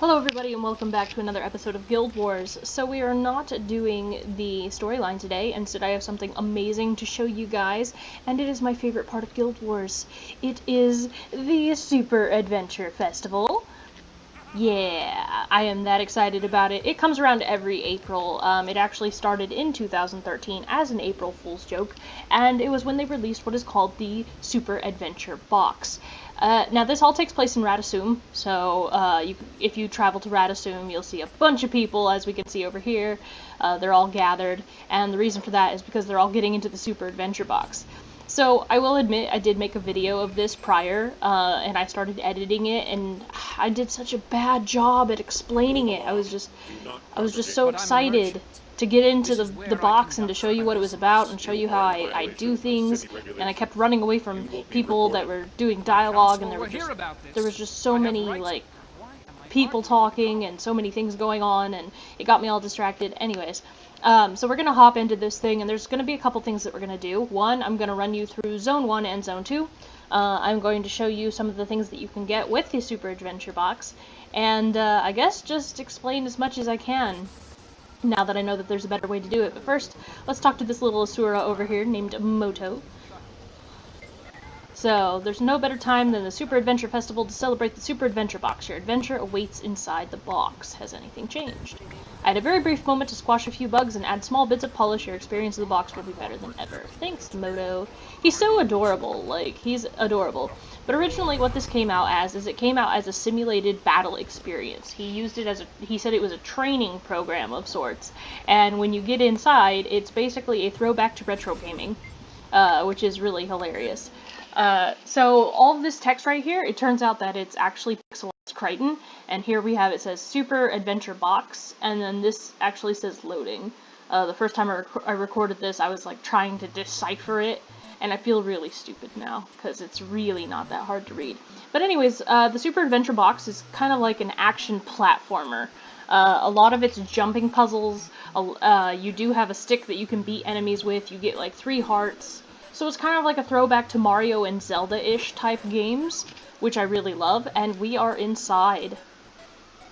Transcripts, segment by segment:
Hello everybody and welcome back to another episode of Guild Wars. So we are not doing the storyline today, instead I have something amazing to show you guys, and it is my favorite part of Guild Wars. It is the Super Adventure Festival. Yeah, I am that excited about it. It comes around every April. It actually started in 2013 as an April Fool's joke, and it was when they released what is called the Super Adventure Box. Now this all takes place in Radisum, so if you travel to Radisum, you'll see a bunch of people, as we can see over here. They're all gathered, and the reason for that is because they're all getting into the Super Adventure Box. So I will admit I did make a video of this prior, and I started editing it, and I did such a bad job at explaining it. I was just so excited to get into the box and to show you what it was about and show you how I do things, and I kept running away from people that were doing dialogue, and there was just so many like people talking and so many things going on, and it got me all distracted. Anyways, so we're gonna hop into this thing, and there's gonna be a couple things that we're gonna do. One, I'm gonna run you through Zone 1 and Zone 2. I'm going to show you some of the things that you can get with the Super Adventure Box, and I guess just explain as much as I can, now that I know that there's a better way to do it. But first, let's talk to this little Asura over here named Moto. So, there's no better time than the Super Adventure Festival to celebrate the Super Adventure Box. Your adventure awaits inside the box. Has anything changed? I had a very brief moment to squash a few bugs and add small bits of polish. Your experience of the box will be better than ever. Thanks, Moto. He's so adorable. Like, he's adorable. But originally what this came out as is it came out as a simulated battle experience. He used it as he said it was a training program of sorts. And when you get inside, it's basically a throwback to retro gaming, which is really hilarious. So all of this text right here, it turns out that it's actually Pixelized Crichton, and here we have, it says Super Adventure Box, and then this actually says loading. The first time I recorded this, I was like trying to decipher it, and I feel really stupid now, because it's really not that hard to read. But anyways, the Super Adventure Box is kind of like an action platformer. A lot of it's jumping puzzles. You do have a stick that you can beat enemies with. You get like 3 hearts. So it's kind of like a throwback to Mario and Zelda-ish type games, which I really love, and we are inside.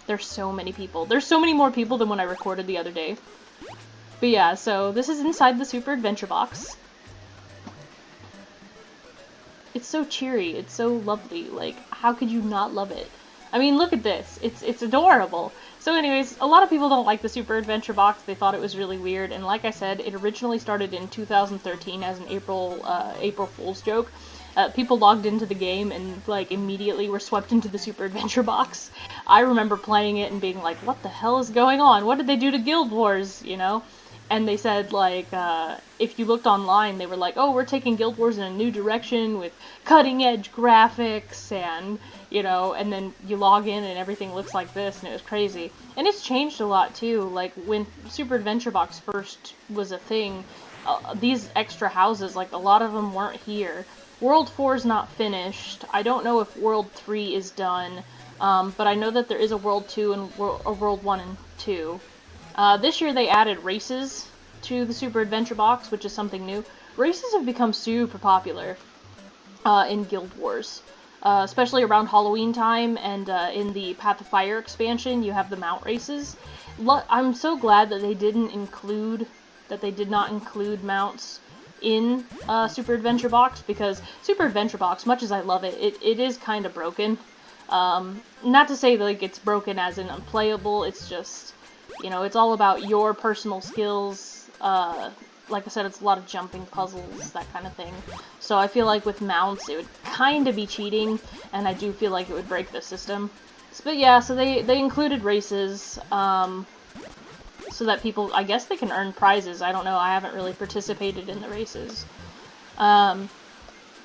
There's so many people. There's so many more people than when I recorded the other day. But yeah, so this is inside the Super Adventure Box. It's so cheery, it's so lovely, like, how could you not love it? I mean, look at this, it's adorable. So anyways, a lot of people don't like the Super Adventure Box. They thought it was really weird, and like I said, it originally started in 2013 as an April Fool's joke. People logged into the game and like immediately were swept into the Super Adventure Box. I remember playing it and being like, what the hell is going on? What did they do to Guild Wars, you know? And they said, like, if you looked online, they were like, oh, we're taking Guild Wars in a new direction with cutting-edge graphics, and, you know, and then you log in and everything looks like this, and it was crazy. And it's changed a lot, too. Like, when Super Adventure Box first was a thing, these extra houses, like, a lot of them weren't here. World 4 is not finished. I don't know if World 3 is done, but I know that there is a World 2 and a World 1 and 2. This year they added races to the Super Adventure Box, which is something new. Races have become super popular in Guild Wars, especially around Halloween time, and in the Path of Fire expansion you have the mount races. I'm so glad that they did not include mounts in Super Adventure Box, because Super Adventure Box, much as I love it, it is kind of broken. Not to say that, like, it's broken as in unplayable, it's just, you know, it's all about your personal skills. Like I said, it's a lot of jumping puzzles, that kind of thing. So I feel like with mounts, it would kind of be cheating, and I do feel like it would break the system. But yeah, so they included races, so that people, I guess they can earn prizes. I don't know, I haven't really participated in the races. But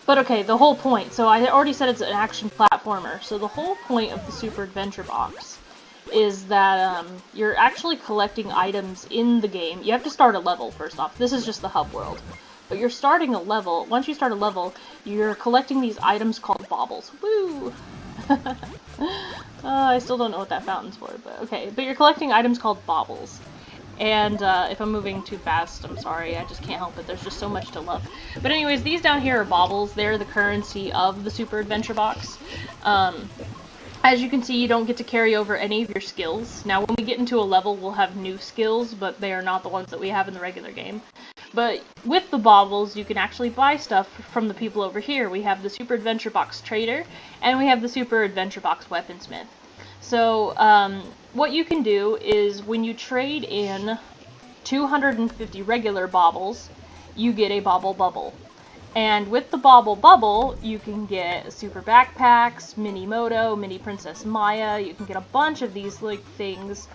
okay, the whole point. So I already said it's an action platformer, so the whole point of the Super Adventure Box is that you're actually collecting items in the game. You have to start a level first off. This is just the hub world. But you're starting a level. Once you start a level, you're collecting these items called baubles. Woo! I still don't know what that fountain's for, but okay. But you're collecting items called baubles. And if I'm moving too fast, I'm sorry, I just can't help it. There's just so much to love. But anyways, these down here are baubles. They're the currency of the Super Adventure Box. As you can see, you don't get to carry over any of your skills. Now, when we get into a level, we'll have new skills, but they are not the ones that we have in the regular game. But with the baubles, you can actually buy stuff from the people over here. We have the Super Adventure Box Trader, and we have the Super Adventure Box Weaponsmith. So, what you can do is, when you trade in 250 regular baubles, you get a Bauble Bubble. And with the Bauble Bubble, you can get super backpacks, mini Moto, mini Princess Maya, you can get a bunch of these like things,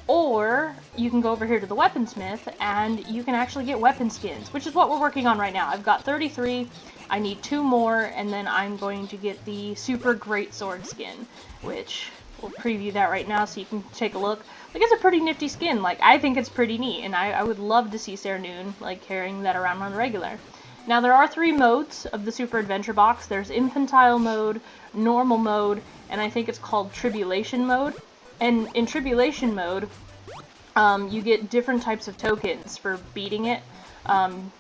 or you can go over here to the Weaponsmith and you can actually get weapon skins, which is what we're working on right now. I've got 33, I need 2 more, and then I'm going to get the Super Greatsword skin, which we'll preview that right now so you can take a look. Like, it's a pretty nifty skin, like, I think it's pretty neat, and I would love to see Serenoon, like, carrying that around on the regular. Now, there are 3 modes of the Super Adventure Box. There's Infantile mode, Normal mode, and I think it's called Tribulation mode. And in Tribulation mode, you get different types of tokens for beating it.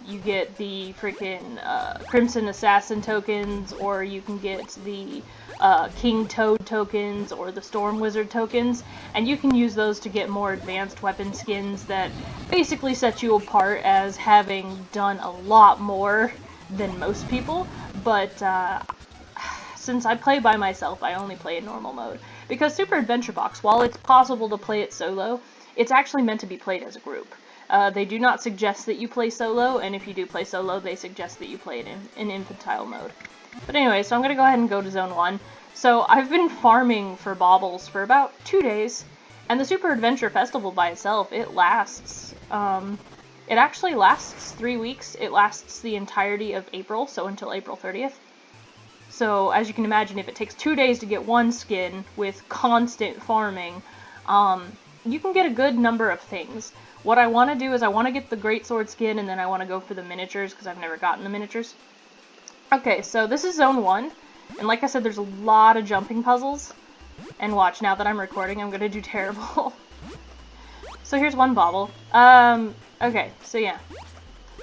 You get the freaking Crimson Assassin tokens, or you can get the King Toad tokens, or the Storm Wizard tokens, and you can use those to get more advanced weapon skins that basically set you apart as having done a lot more than most people. But since I play by myself, I only play in normal mode. Because Super Adventure Box, while it's possible to play it solo, it's actually meant to be played as a group. They do not suggest that you play solo, and if you do play solo, they suggest that you play it in infantile mode. But anyway, so I'm going to go ahead and go to Zone 1. So I've been farming for baubles for about 2 days, and the Super Adventure Festival by itself, it lasts, it actually lasts 3 weeks. It lasts the entirety of April, so until April 30th. So, as you can imagine, if it takes 2 days to get one skin with constant farming, you can get a good number of things. What I want to do is I want to get the Greatsword skin, and then I want to go for the miniatures, because I've never gotten the miniatures. Okay, so this is Zone 1, and like I said, there's a lot of jumping puzzles. And watch, now that I'm recording, I'm going to do terrible. So here's one bauble. Okay, so yeah.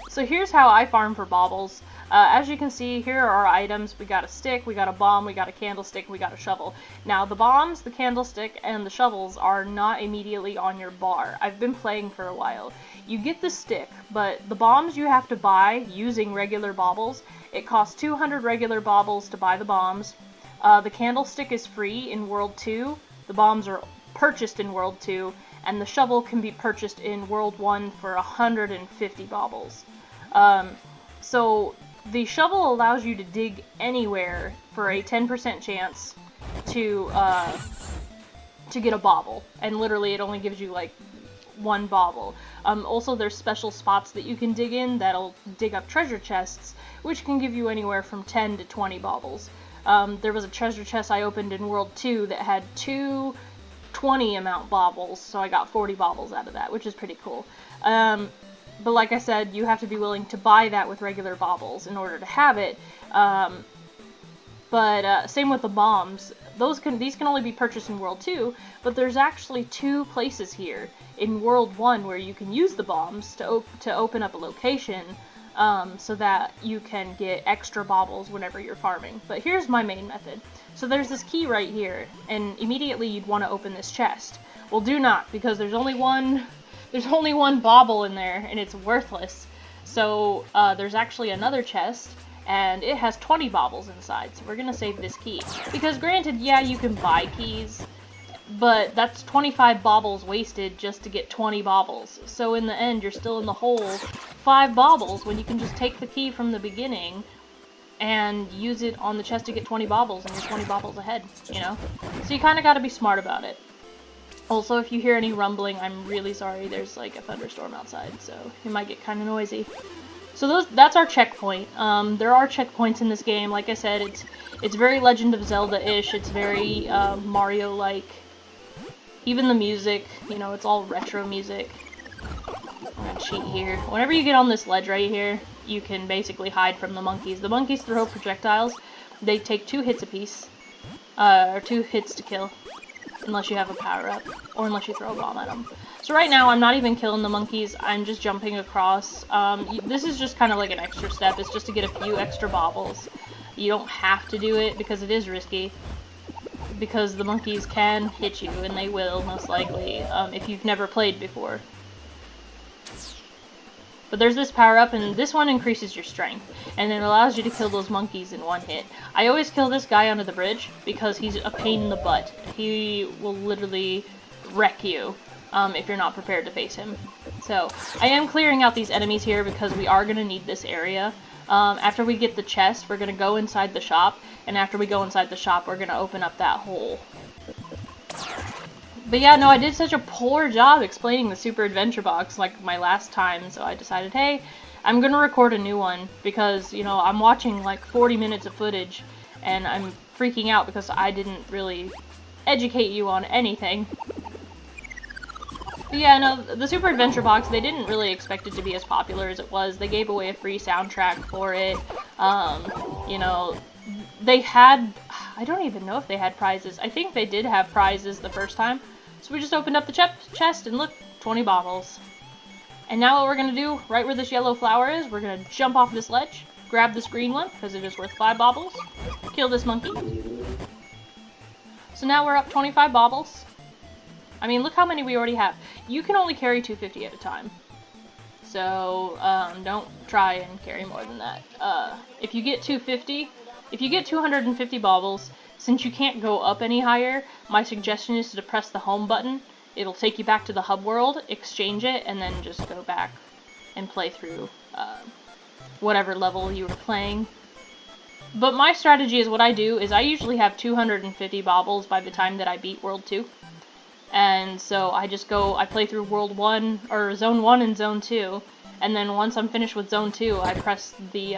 So here's how I farm for baubles. As you can see, here are our items. We got a stick, we got a bomb, we got a candlestick, we got a shovel. Now, the bombs, the candlestick, and the shovels are not immediately on your bar. I've been playing for a while. You get the stick, but the bombs you have to buy using regular baubles. It costs 200 regular baubles to buy the bombs. The candlestick is free in World 2. The bombs are purchased in World 2. And the shovel can be purchased in World 1 for 150 baubles. So the shovel allows you to dig anywhere for a 10% chance to get a bauble, and literally it only gives you like 1 bauble. Also, there's special spots that you can dig in that'll dig up treasure chests, which can give you anywhere from 10 to 20 baubles. There was a treasure chest I opened in World 2 that had 2 20 amount baubles, so I got 40 baubles out of that, which is pretty cool. But like I said, you have to be willing to buy that with regular baubles in order to have it. Same with the bombs. These can only be purchased in World 2, but there's actually 2 places here in World 1 where you can use the bombs to open up a location, so that you can get extra baubles whenever you're farming. But here's my main method. So there's this key right here, and immediately you'd want to open this chest. Well, do not, because there's only one bauble in there, and it's worthless. So there's actually another chest, and it has 20 baubles inside, so we're going to save this key. Because granted, yeah, you can buy keys, but that's 25 baubles wasted just to get 20 baubles. So in the end, you're still in the hole 5 baubles when you can just take the key from the beginning and use it on the chest to get 20 baubles, and you're 20 baubles ahead, you know? So you kind of got to be smart about it. Also, if you hear any rumbling, I'm really sorry. There's like a thunderstorm outside, so it might get kind of noisy. So that's our checkpoint. There are checkpoints in this game. Like I said, it's very Legend of Zelda-ish. It's very Mario-like. Even the music, you know, it's all retro music. I'm gonna cheat here. Whenever you get on this ledge right here, you can basically hide from the monkeys. The monkeys throw projectiles. They take 2 hits apiece, or 2 hits to kill, unless you have a power-up, or unless you throw a bomb at them. So right now, I'm not even killing the monkeys, I'm just jumping across. This is just kind of like an extra step. It's just to get a few extra baubles. You don't have to do it, because it is risky. because the monkeys can hit you, and they will, most likely, if you've never played before. But there's this power-up, and this one increases your strength, and it allows you to kill those monkeys in one hit. I always kill this guy under the bridge, because he's a pain in the butt. He will literally wreck you, if you're not prepared to face him. So, I am clearing out these enemies here, because we are going to need this area. After we get the chest, we're going to go inside the shop, and after we go inside the shop, we're going to open up that hole. But yeah, no, I did such a poor job explaining the Super Adventure Box like my last time, so I decided, hey, I'm gonna record a new one, because, you know, I'm watching like 40 minutes of footage, and I'm freaking out because I didn't really educate you on anything. But yeah, no, the Super Adventure Box, they didn't really expect it to be as popular as it was. They gave away a free soundtrack for it. You know, they had, I don't even know if they had prizes. I think they did have prizes the first time. So we just opened up the chest and look, 20 bottles. And now what we're going to do, right where this yellow flower is, we're going to jump off this ledge, grab this green one, because it is worth 5 baubles, kill this monkey. So now we're up 25 baubles. I mean, look how many we already have. You can only carry 250 at a time. So, don't try and carry more than that. If you get 250, if you get 250 baubles, since you can't go up any higher, my suggestion is to press the home button. It'll take you back to the hub world, exchange it, and then just go back and play through whatever level you were playing. But my strategy is what I do is I usually have 250 baubles by the time that I beat World 2. And so I just go, I play through World 1, or Zone 1 and Zone 2, and then once I'm finished with Zone 2, I press the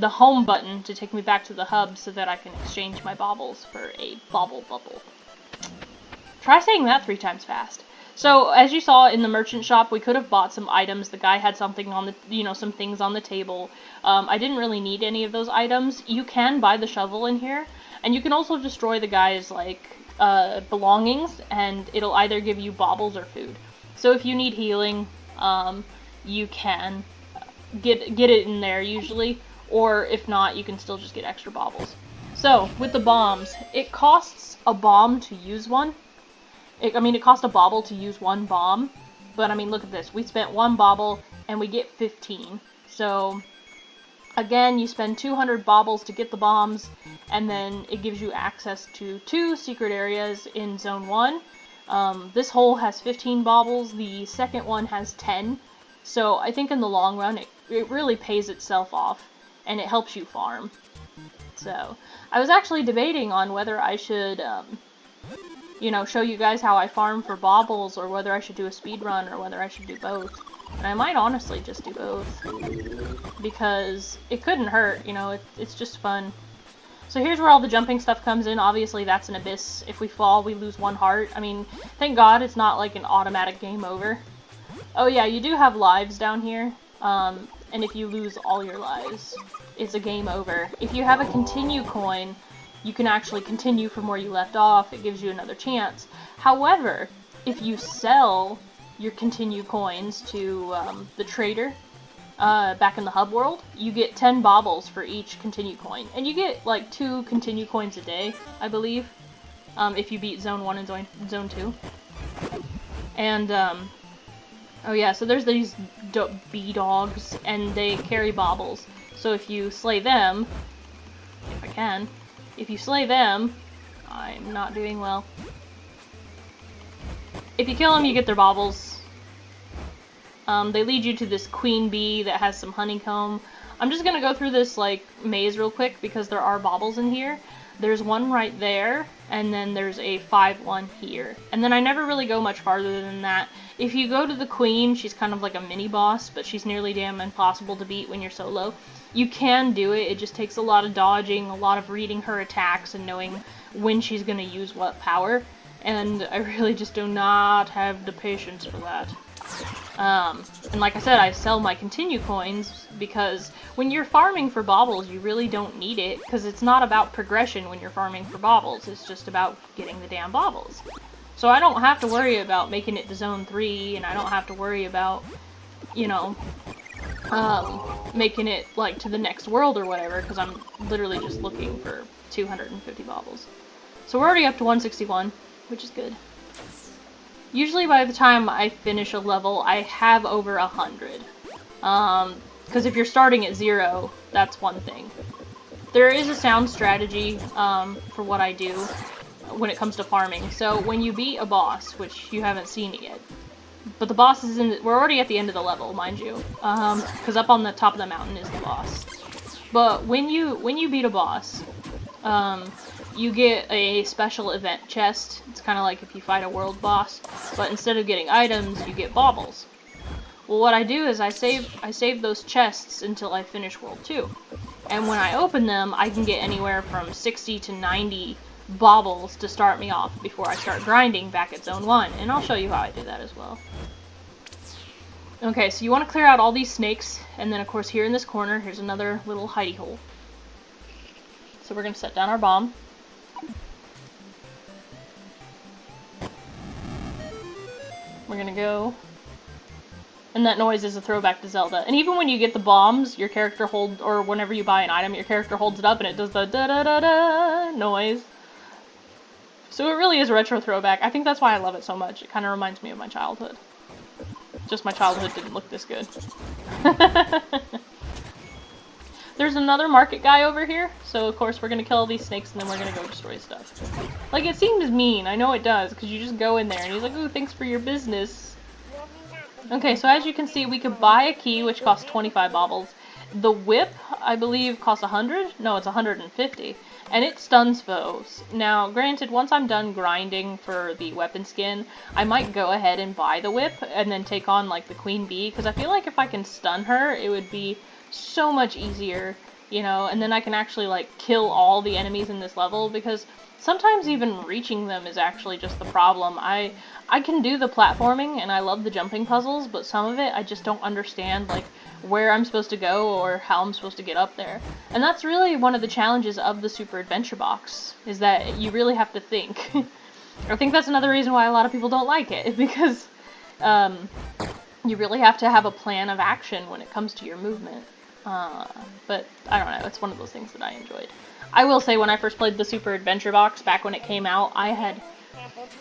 home button to take me back to the hub so that I can exchange my baubles for a bauble bubble. Try saying that 3 times fast. So, as you saw in the merchant shop, we could have bought some items. The guy had something on the, you know, some things on the table. I didn't really need any of those items. You can buy the shovel in here, and you can also destroy the guy's, like, belongings, and it'll either give you baubles or food. So if you need healing, you can get it in there usually, or if not, you can still just get extra baubles. So, with the bombs, it costs a bomb to use one. I mean, it costs a bauble to use one bomb, but I mean, look at this. We spent 1 bauble, and we get 15. So, again, you spend 200 baubles to get the bombs, and then it gives you access to 2 secret areas in Zone 1. This hole has 15 baubles, the second one has 10. So, I think in the long run, it really pays itself off, and it helps you farm. So, I was actually debating on whether I should, you know, show you guys how I farm for baubles, or whether I should do a speed run, or whether I should do both. And I might honestly just do both, because it couldn't hurt, you know, it's just fun. So here's where all the jumping stuff comes in. Obviously that's an abyss. If we fall, we lose 1 heart. I mean, thank God it's not like an automatic game over. Oh yeah, you do have lives down here, and if you lose all your lives, it's a game over. If you have a continue coin, you can actually continue from where you left off. It gives you another chance. However, if you sell your continue coins to the trader back in the hub world, you get 10 baubles for each continue coin. And you get like 2 continue coins a day, I believe, if you beat Zone 1 and Zone 2. And, oh yeah, so there's these bee dogs, and they carry baubles. So if you slay them, if I can, if you slay them, I'm not doing well. If you kill them, you get their baubles. They lead you to this queen bee that has some honeycomb. I'm just gonna go through this, like, maze real quick because there are baubles in here. There's one right there, and then there's a 5-1 here. And then I never really go much farther than that. If you go to the queen, she's kind of like a mini-boss, but she's nearly damn impossible to beat when you're solo. You can do it, it just takes a lot of dodging, a lot of reading her attacks, and knowing when she's gonna use what power. And I really just do not have the patience for that. And like I said, I sell my continue coins because when you're farming for baubles, you really don't need it, because it's not about progression when you're farming for baubles, it's just about getting the damn baubles. So I don't have to worry about making it to Zone 3, and I don't have to worry about, you know, making it, like, to the next world or whatever, because I'm literally just looking for 250 baubles. So we're already up to 161, which is good. Usually by the time I finish a level, I have over 100. Because if you're starting at 0, that's one thing. There is a sound strategy for what I do when it comes to farming. So when you beat a boss, which you haven't seen it yet, but the boss is we're already at the end of the level, mind you, because up on the top of the mountain is the boss. But when you beat a boss, you get a special event chest. It's kind of like if you fight a world boss, but instead of getting items, you get baubles. Well, what I do is I save those chests until I finish World 2. And when I open them, I can get anywhere from 60 to 90 baubles to start me off before I start grinding back at Zone 1. And I'll show you how I do that as well. Okay, so you want to clear out all these snakes, and then of course here in this corner, here's another little hidey hole. So we're going to set down our bomb. We're going to go... And that noise is a throwback to Zelda. And even when you get the bombs, your character holds, or whenever you buy an item, your character holds it up and it does the da-da-da-da noise. So it really is a retro throwback. I think that's why I love it so much. It kind of reminds me of my childhood. Just my childhood didn't look this good. There's another market guy over here, so of course we're gonna kill all these snakes and then we're gonna go destroy stuff. Like, it seems mean, I know it does, because you just go in there and he's like, ooh, thanks for your business. Okay, so as you can see, we could buy a key, which costs 25 baubles. The whip, I believe, costs 100? No, it's 150. And it stuns foes. Now, granted, once I'm done grinding for the weapon skin, I might go ahead and buy the whip and then take on, like, the Queen Bee, because I feel like if I can stun her, it would be so much easier, you know, and then I can actually, like, kill all the enemies in this level, because sometimes even reaching them is actually just the problem. I can do the platforming, and I love the jumping puzzles, but some of it I just don't understand, like, where I'm supposed to go or how I'm supposed to get up there. And that's really one of the challenges of the Super Adventure Box, is that you really have to think. I think that's another reason why a lot of people don't like it, because you really have to have a plan of action when it comes to your movement. But I don't know, it's one of those things that I enjoyed. I will say, when I first played the Super Adventure Box, back when it came out, I had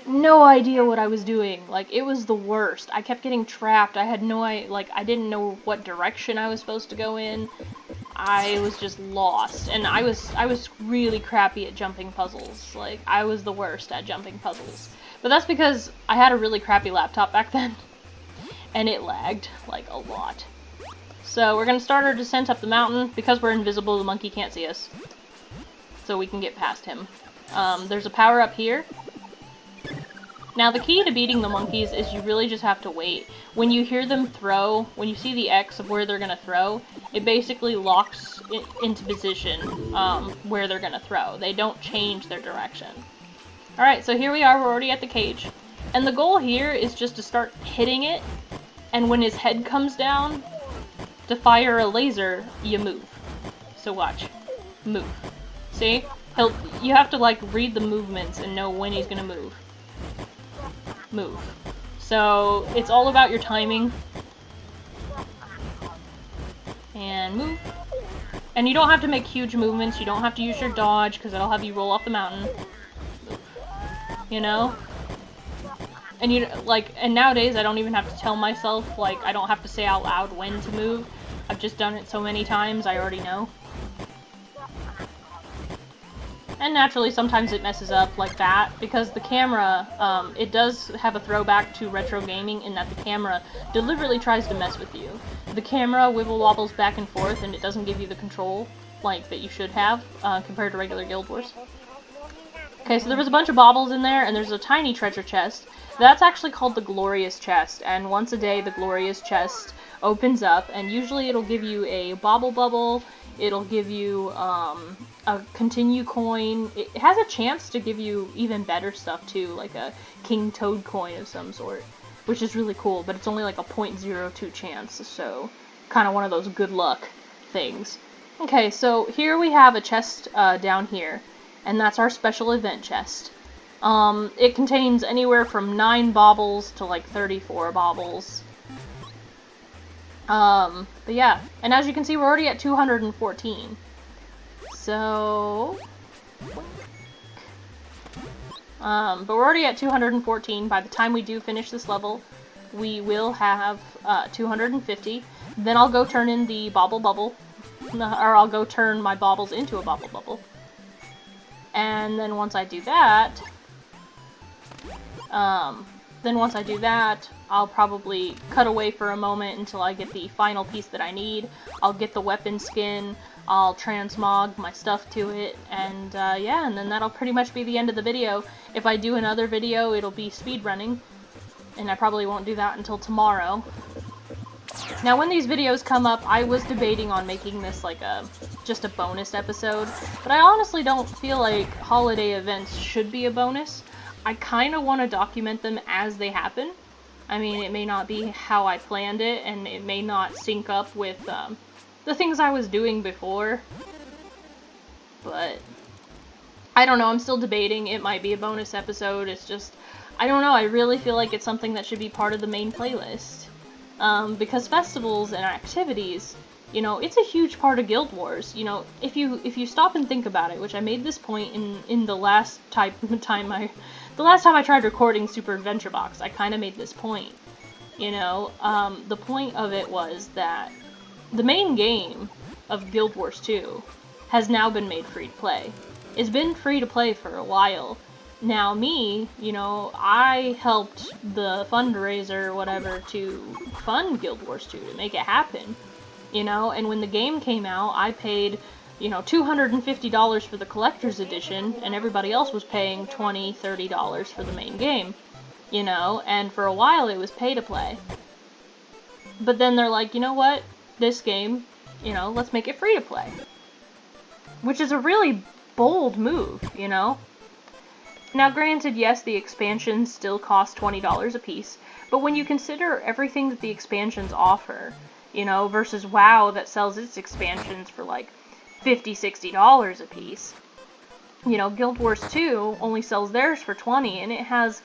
no idea what I was doing. Like, it was the worst. I kept getting trapped. I had no idea, like, I didn't know what direction I was supposed to go in. I was just lost. And I was really crappy at jumping puzzles. Like, I was the worst at jumping puzzles. But that's because I had a really crappy laptop back then. And it lagged, like, a lot. So we're gonna start our descent up the mountain. Because we're invisible, the monkey can't see us. So we can get past him. There's a power up here. Now, the key to beating the monkeys is you really just have to wait. When you hear them throw, when you see the X of where they're going to throw, it basically locks it into position where they're going to throw. They don't change their direction. Alright, so here we are. We're already at the cage. And the goal here is just to start hitting it, and when his head comes down, to fire a laser, you move. So watch. Move. See? You have to, like, read the movements and know when he's going to move. Move. So, it's all about your timing. And move. And you don't have to make huge movements. You don't have to use your dodge, because it'll have you roll off the mountain. You know? And and nowadays I don't even have to tell myself, like, I don't have to say out loud when to move. I've just done it so many times, I already know. And naturally, sometimes it messes up like that, because the camera, it does have a throwback to retro gaming in that the camera deliberately tries to mess with you. The camera wibble wobbles back and forth, and it doesn't give you the control, like, that you should have, compared to regular Guild Wars. Okay, so there was a bunch of baubles in there, and there's a tiny treasure chest. That's actually called the Glorious Chest, and once a day the Glorious Chest opens up, and usually it'll give you a bauble bubble, it'll give you, a continue coin. It has a chance to give you even better stuff too, like a King Toad coin of some sort, which is really cool, but it's only like a 0.02 chance, so kind of one of those good luck things. Okay, so here we have a chest down here, and that's our special event chest. It contains anywhere from 9 baubles to like 34 baubles. But yeah, and as you can see, we're already at 214. So, But we're already at 214. By the time we do finish this level, we will have 250. Then I'll go turn in the Bobble Bubble, or I'll go turn my baubles into a Bobble Bubble. And then once I do that, I'll probably cut away for a moment until I get the final piece that I need. I'll get the weapon skin, I'll transmog my stuff to it, and yeah, and then that'll pretty much be the end of the video. If I do another video, it'll be speedrunning, and I probably won't do that until tomorrow. Now, when these videos come up, I was debating on making this like just a bonus episode, but I honestly don't feel like holiday events should be a bonus. I kind of want to document them as they happen. I mean, it may not be how I planned it, and it may not sync up with the things I was doing before, but I don't know, I'm still debating. It might be a bonus episode. It's just, I don't know, I really feel like it's something that should be part of the main playlist. Because festivals and activities, you know, it's a huge part of Guild Wars. You know, if you stop and think about it, which I made this point in the last time I tried recording Super Adventure Box, I kind of made this point. You know, the point of it was that the main game of Guild Wars 2 has now been made free to play. It's been free to play for a while. Now me, you know, I helped the fundraiser, whatever, to fund Guild Wars 2, to make it happen, you know, and when the game came out, I paid, you know, $250 for the collector's edition, and everybody else was paying $20, $30 for the main game, you know, and for a while it was pay to play. But then they're like, you know what, this game, you know, let's make it free to play. Which is a really bold move, you know? Now, granted, yes, the expansions still cost $20 a piece, but when you consider everything that the expansions offer, you know, versus WoW that sells its expansions for like $50, $60 a piece, you know, Guild Wars 2 only sells theirs for $20, and it has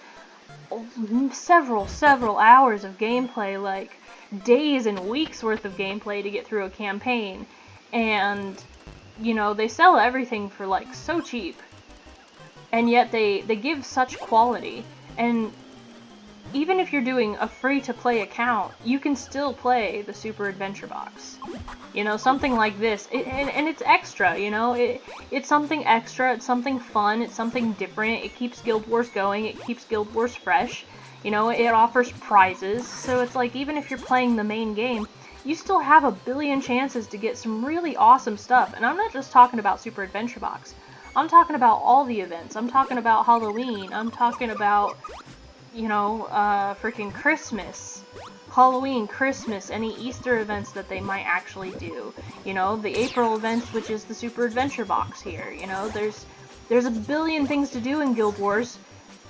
several hours of gameplay, like days and weeks worth of gameplay to get through a campaign, and, you know, they sell everything for like so cheap. And yet they give such quality, and even if you're doing a free-to-play account, you can still play the Super Adventure Box. You know, something like this, and it's extra, you know, it's something extra, it's something fun, it's something different, it keeps Guild Wars going, it keeps Guild Wars fresh, you know, it offers prizes, so it's like, even if you're playing the main game, you still have a billion chances to get some really awesome stuff, and I'm not just talking about Super Adventure Box. I'm talking about all the events. I'm talking about Halloween. I'm talking about, you know, freaking Christmas. Halloween, Christmas, any Easter events that they might actually do. You know, the April events, which is the Super Adventure Box here. You know, there's a billion things to do in Guild Wars,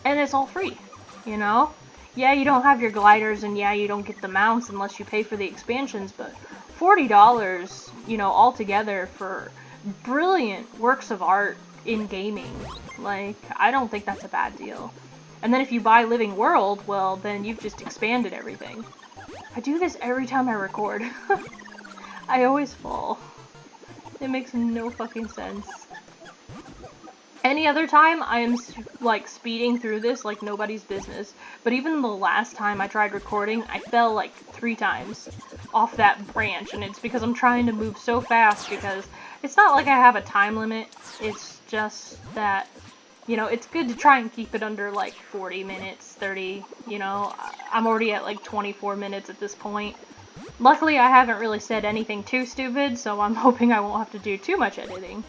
and it's all free, you know? Yeah, you don't have your gliders, and yeah, you don't get the mounts unless you pay for the expansions, but $40, you know, altogether for brilliant works of art in gaming. Like, I don't think that's a bad deal. And then if you buy Living World, well, then you've just expanded everything. I do this every time I record. I always fall. It makes no fucking sense. Any other time, I am, like, speeding through this like nobody's business. But even the last time I tried recording, I fell, like, 3 times off that branch. And it's because I'm trying to move so fast, because it's not like I have a time limit. It's just that, you know, it's good to try and keep it under, like, 40 minutes, 30, you know. I'm already at, like, 24 minutes at this point. Luckily, I haven't really said anything too stupid, so I'm hoping I won't have to do too much editing.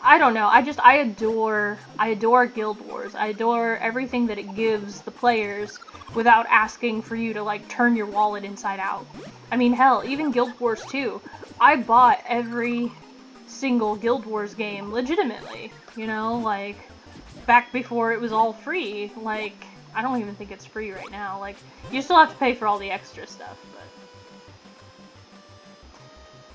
I don't know, I adore Guild Wars. I adore everything that it gives the players without asking for you to, like, turn your wallet inside out. I mean, hell, even Guild Wars 2, I bought every single Guild Wars game legitimately, you know, like, back before it was all free. Like, I don't even think it's free right now. Like, you still have to pay for all the extra stuff, but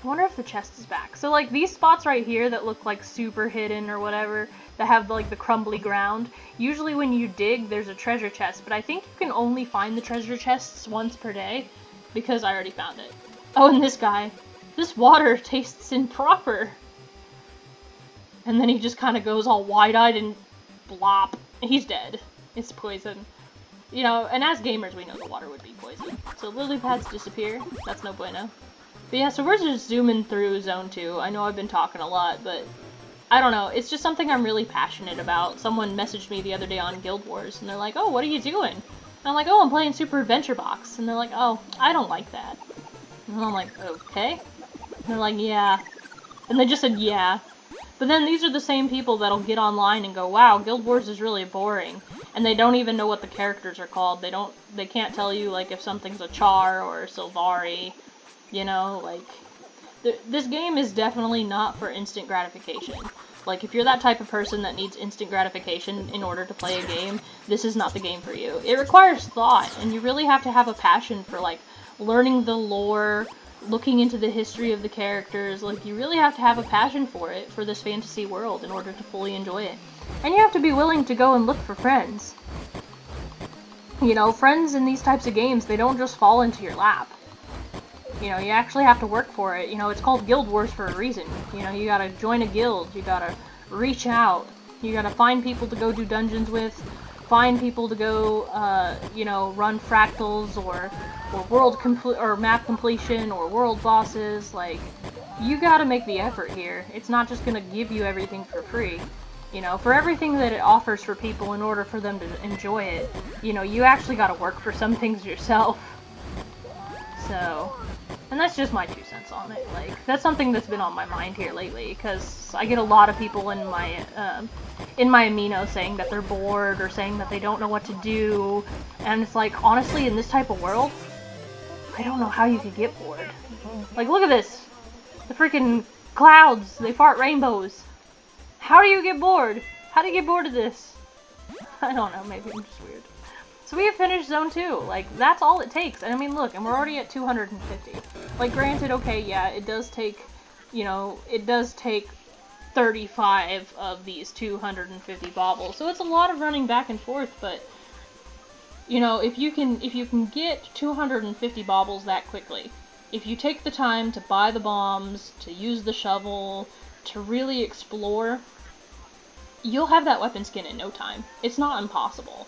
I wonder if the chest is back. So, like, these spots right here that look like super hidden or whatever, that have, like, the crumbly ground, usually when you dig, there's a treasure chest, but I think you can only find the treasure chests once per day, because I already found it. Oh, and this guy. This water tastes improper. And then he just kind of goes all wide-eyed and Blop. He's dead. It's poison. You know, and as gamers, we know the water would be poison. So lily pads disappear. That's no bueno. But yeah, so we're just zooming through Zone 2. I know I've been talking a lot, but I don't know. It's just something I'm really passionate about. Someone messaged me the other day on Guild Wars, and they're like, oh, what are you doing? And I'm like, oh, I'm playing Super Adventure Box. And they're like, oh, I don't like that. And I'm like, okay. And they're like, yeah. And they just said, yeah. But then these are the same people that'll get online and go, wow, Guild Wars is really boring. And they don't even know what the characters are called. They can't tell you, like, if something's a Char or a Sylvari. You know, like, this game is definitely not for instant gratification. Like, if you're that type of person that needs instant gratification in order to play a game, this is not the game for you. It requires thought, and you really have to have a passion for, like, learning the lore, looking into the history of the characters. Like, you really have to have a passion for it, for this fantasy world, in order to fully enjoy it. And you have to be willing to go and look for friends. You know, friends in these types of games, they don't just fall into your lap. You know, you actually have to work for it. You know, it's called Guild Wars for a reason. You know, you gotta join a guild, you gotta reach out, you gotta find people to go do dungeons with, find people to go, you know, run fractals, or map completion, or world bosses. Like, you gotta make the effort here. It's not just gonna give you everything for free. You know, for everything that it offers for people in order for them to enjoy it, you know, you actually gotta work for some things yourself. So, and that's just my 2 cents on it. Like, that's something that's been on my mind here lately, because I get a lot of people in my amino saying that they're bored, or saying that they don't know what to do, and it's like, honestly, in this type of world, I don't know how you could get bored. Like, look at this! The freaking clouds, they fart rainbows. How do you get bored? How do you get bored of this? I don't know, maybe I'm just weird. So we have finished Zone 2. Like, that's all it takes. And I mean, look, and we're already at 250. Like, granted, okay, yeah, it does take, you know, it does take 35 of these 250 baubles. So it's a lot of running back and forth, but, you know, if you can get 250 baubles that quickly, if you take the time to buy the bombs, to use the shovel, to really explore, you'll have that weapon skin in no time. It's not impossible.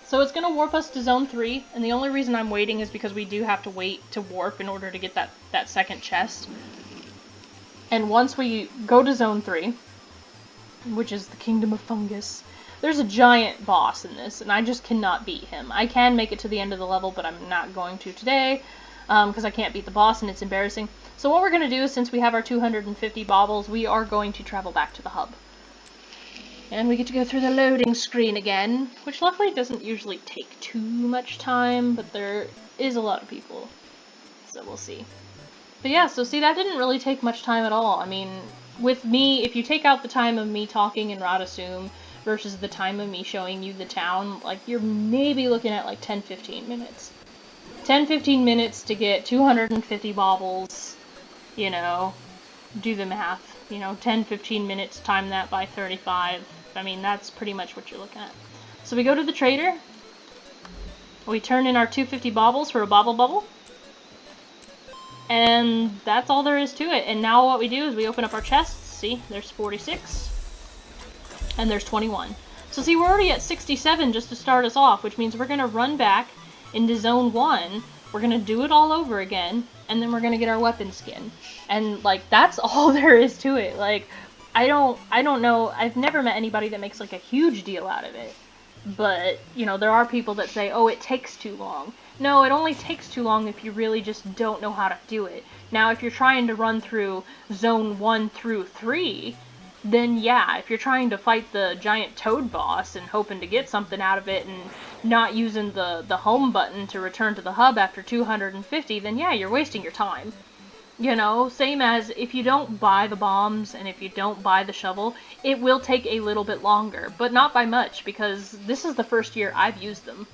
So it's going to warp us to Zone 3, and the only reason I'm waiting is because we do have to wait to warp in order to get that second chest. And once we go to Zone 3, which is the Kingdom of Fungus, there's a giant boss in this, and I just cannot beat him. I can make it to the end of the level, but I'm not going to today, because I can't beat the boss, and it's embarrassing. So what we're going to do is, since we have our 250 baubles, we are going to travel back to the hub. And we get to go through the loading screen again, which luckily doesn't usually take too much time, but there is a lot of people, so we'll see. But yeah, so see, that didn't really take much time at all. I mean, with me, if you take out the time of me talking in Radasum versus the time of me showing you the town, like, you're maybe looking at like 10-15 minutes. 10-15 minutes to get 250 baubles, you know, do the math. You know, 10-15 minutes, time that by 35. I mean, that's pretty much what you're looking at. So we go to the trader. We turn in our 250 baubles for a bauble bubble. And that's all there is to it. And now what we do is we open up our chests. See, there's 46. And there's 21. So see, we're already at 67 just to start us off, which means we're going to run back into Zone 1. We're going to do it all over again. And then we're going to get our weapon skin. And, like, that's all there is to it. Like, I don't know, I've never met anybody that makes, like, a huge deal out of it. But, you know, there are people that say, oh, it takes too long. No, it only takes too long if you really just don't know how to do it. Now, if you're trying to run through Zone 1 through 3, then yeah, if you're trying to fight the giant toad boss and hoping to get something out of it and not using the home button to return to the hub after 250, then yeah, you're wasting your time. You know, same as if you don't buy the bombs and if you don't buy the shovel, it will take a little bit longer, but not by much, because this is the first year I've used them.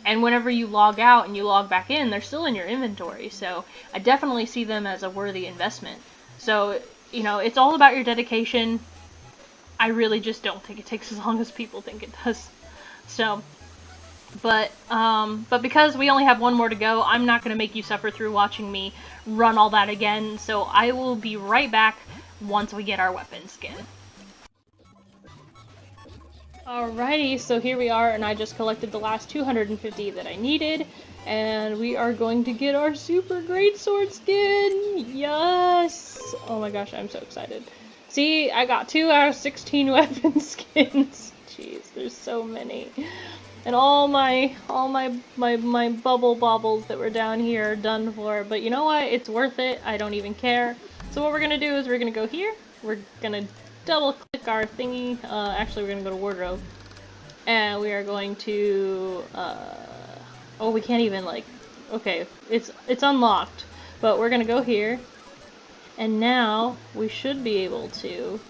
And whenever you log out and you log back in, they're still in your inventory, so I definitely see them as a worthy investment. So, you know, it's all about your dedication. I really just don't think it takes as long as people think it does. So, but because we only have one more to go, I'm not going to make you suffer through watching me run all that again, so I will be right back once we get our weapon skin. Alrighty, so here we are, and I just collected the last 250 that I needed, and we are going to get our super great sword skin! Yes! Oh my gosh, I'm so excited. See, I got 2 out of 16 weapon skins. Jeez, there's so many. And all my bubble baubles that were down here are done for, but you know what? It's worth it. I don't even care. So what we're gonna do is we're gonna go here. We're gonna double click our thingy. Actually, we're gonna go to wardrobe, and we are going to. Oh, we can't even like. Okay, it's unlocked, but we're gonna go here, and now we should be able to.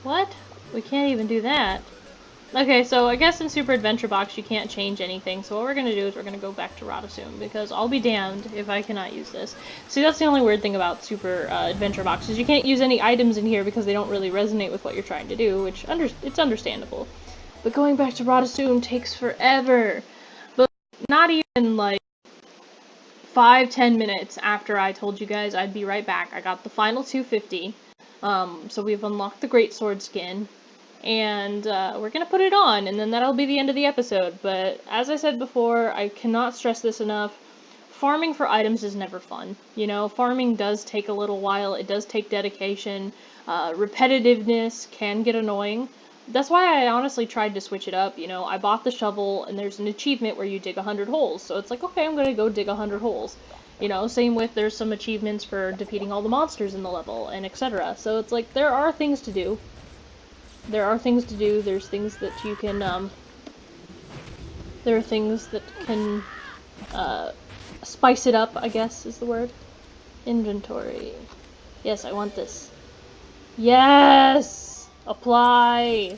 What? We can't even do that. Okay, so I guess in Super Adventure Box you can't change anything, so what we're gonna do is we're gonna go back to Radisson, because I'll be damned if I cannot use this. See, that's the only weird thing about Super Adventure Box, is you can't use any items in here because they don't really resonate with what you're trying to do, which it's understandable. But going back to Radisson takes forever. But not even like 5-10 minutes after I told you guys I'd be right back, I got the final 250. So we've unlocked the Great Sword skin. And we're gonna put it on, and then that'll be the end of the episode. But as I said before, I cannot stress this enough, farming for items is never fun. You know, farming does take a little while, it does take dedication, repetitiveness can get annoying. That's why I honestly tried to switch it up. You know, I bought the shovel, and there's an achievement where you dig 100 holes, so it's like, okay, I'm gonna go dig 100 holes. You know, same with there's some achievements for defeating all the monsters in the level, and etc. So it's like, there are things to do. There's things that you can, there are things that can, spice it up, I guess is the word. Inventory. Yes, I want this. Yes! Apply!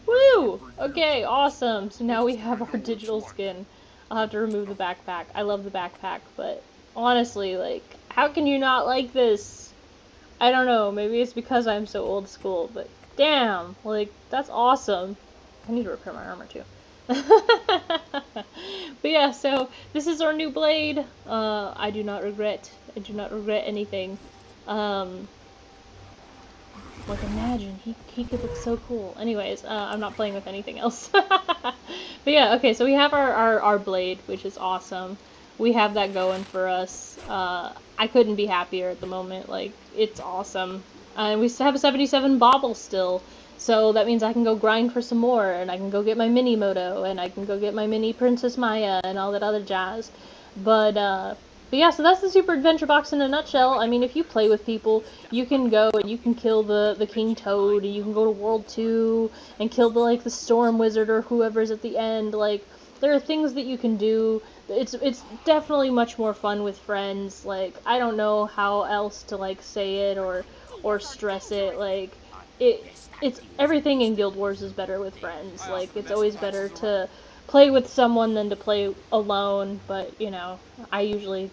Woo! Okay, awesome! So now we have our digital skin. I'll have to remove the backpack. I love the backpack, but honestly, like, how can you not like this? I don't know, maybe it's because I'm so old school, but damn, like, that's awesome. I need to repair my armor too. But yeah, so this is our new blade. I do not regret anything. Like, imagine, he could look so cool. Anyways, I'm not playing with anything else. But yeah, okay, so we have our blade, which is awesome. We have that going for us. I couldn't be happier at the moment. Like, it's awesome. And we have 77 baubles still, so that means I can go grind for some more, and I can go get my mini Moto, and I can go get my mini Princess Maya, and all that other jazz. But yeah, so that's the Super Adventure Box in a nutshell. I mean, if you play with people, you can go and you can kill the King Toad, and you can go to World 2 and kill the Storm Wizard or whoever's at the end. Like, there are things that you can do. It's definitely much more fun with friends. Like, I don't know how else to like say it or stress it. Like, it's everything in Guild Wars is better with friends. Like, it's always better to play with someone than to play alone, but you know, I usually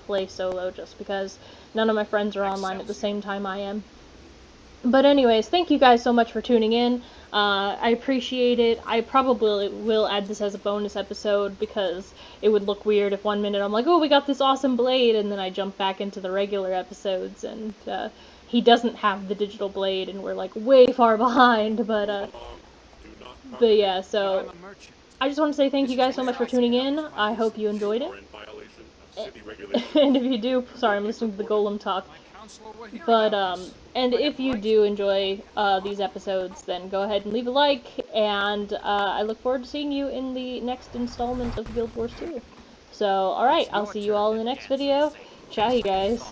play solo just because none of my friends are online at the same time I am. But anyways, thank you guys so much for tuning in. I appreciate it. I probably will add this as a bonus episode because it would look weird if 1 minute I'm like, oh, we got this awesome blade, and then I jump back into the regular episodes and he doesn't have the digital blade and we're like way far behind. But yeah, so I just want to say thank you guys so much for tuning in. I hope you enjoyed it. And if you do, sorry, I'm listening to the golem talk. But, and if you do enjoy these episodes, then go ahead and leave a like, and I look forward to seeing you in the next installment of Guild Wars 2. So, alright, I'll see you all in the next video. Ciao, you guys.